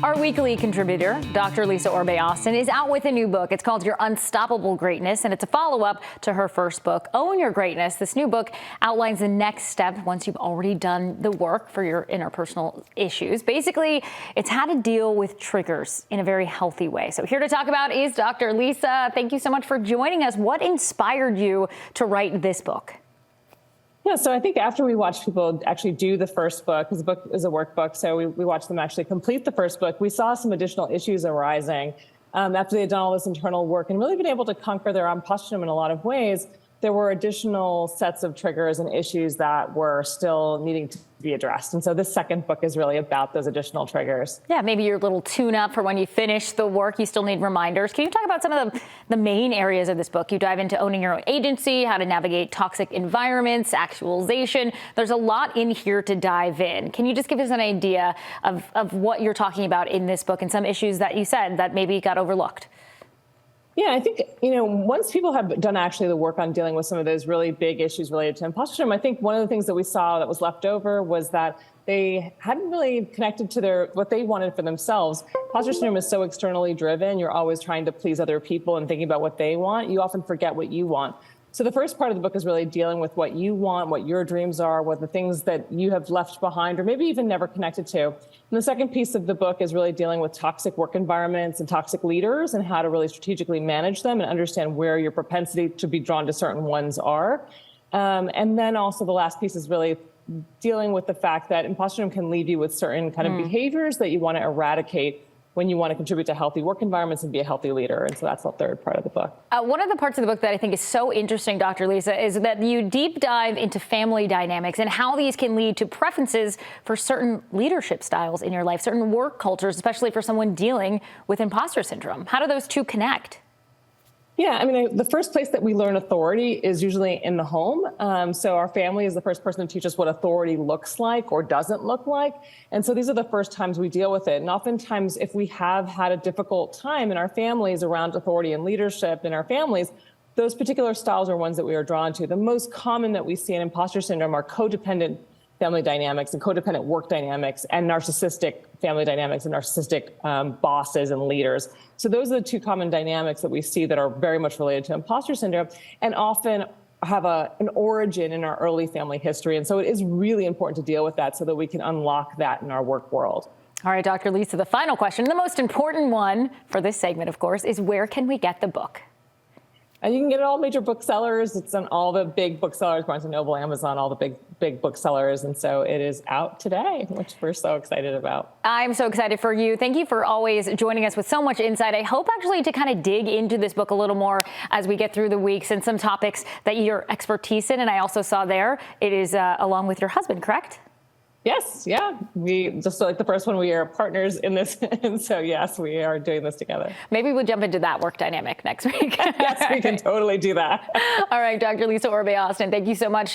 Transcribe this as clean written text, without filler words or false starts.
Our weekly contributor, Dr. Lisa Orbe-Austin, is out with a new book. It's called Your Unstoppable Greatness, and it's a follow-up to her first book, Own Your Greatness. This new book outlines the next step once you've already done the work for your interpersonal issues. Basically, it's how to deal with triggers in a very healthy way. So here to talk about is Dr. Lisa. Thank you so much for joining us. What inspired you to write this book? Yeah, so I think after we watched people actually do the first book, because the book is a workbook, so we watched them actually complete the first book, we saw some additional issues arising after they had done all this internal work and really been able to conquer their imposter in a lot of ways. There were additional sets of triggers and issues that were still needing to be addressed. And so this second book is really about those additional triggers. Yeah, maybe your little tune-up for when you finish the work. You still need reminders. Can you talk about some of the main areas of this book? You dive into owning your own agency, how to navigate toxic environments, actualization. There's a lot in here to dive in. Can you just give us an idea of what you're talking about in this book and some issues that you said that maybe got overlooked? Yeah, I think, once people have done actually the work on dealing with some of those really big issues related to imposter syndrome, I think one of the things that we saw that was left over was that they hadn't really connected to what they wanted for themselves. Imposter syndrome is so externally driven. You're always trying to please other people and thinking about what they want. You often forget what you want. So the first part of the book is really dealing with what you want, what your dreams are, what the things that you have left behind or maybe even never connected to. And the second piece of the book is really dealing with toxic work environments and toxic leaders and how to really strategically manage them and understand where your propensity to be drawn to certain ones are. And then also the last piece is really dealing with the fact that imposter syndrome can leave you with certain kind of behaviors that you want to eradicate when you want to contribute to healthy work environments and be a healthy leader. And so that's the third part of the book. One of the parts of the book that I think is so interesting, Dr. Lisa, is that you deep dive into family dynamics and how these can lead to preferences for certain leadership styles in your life, certain work cultures, especially for someone dealing with imposter syndrome. How do those two connect? Yeah, the first place that we learn authority is usually in the home. So our family is the first person to teach us what authority looks like or doesn't look like. And so these are the first times we deal with it. And oftentimes, if we have had a difficult time in our families around authority and leadership in our families, those particular styles are ones that we are drawn to. The most common that we see in imposter syndrome are codependent family dynamics and codependent work dynamics and narcissistic family dynamics and narcissistic bosses and leaders. So those are the two common dynamics that we see that are very much related to imposter syndrome and often have an origin in our early family history. And so it is really important to deal with that so that we can unlock that in our work world. All right, Dr. Lisa, the final question, the most important one for this segment, of course, is where can we get the book? And you can get it at all major booksellers. It's on all the big booksellers, Barnes & Noble, Amazon, all the big booksellers. And so it is out today, which we're so excited about. I'm so excited for you. Thank you for always joining us with so much insight. I hope actually to kind of dig into this book a little more as we get through the weeks and some topics that your expertise in. And I also saw there it is along with your husband, correct? Yes, yeah. We just like the first one, we are partners in this. And so, yes, we are doing this together. Maybe we'll jump into that work dynamic next week. Yes, we can totally do that. All right, Dr. Lisa Orbe-Austin, thank you so much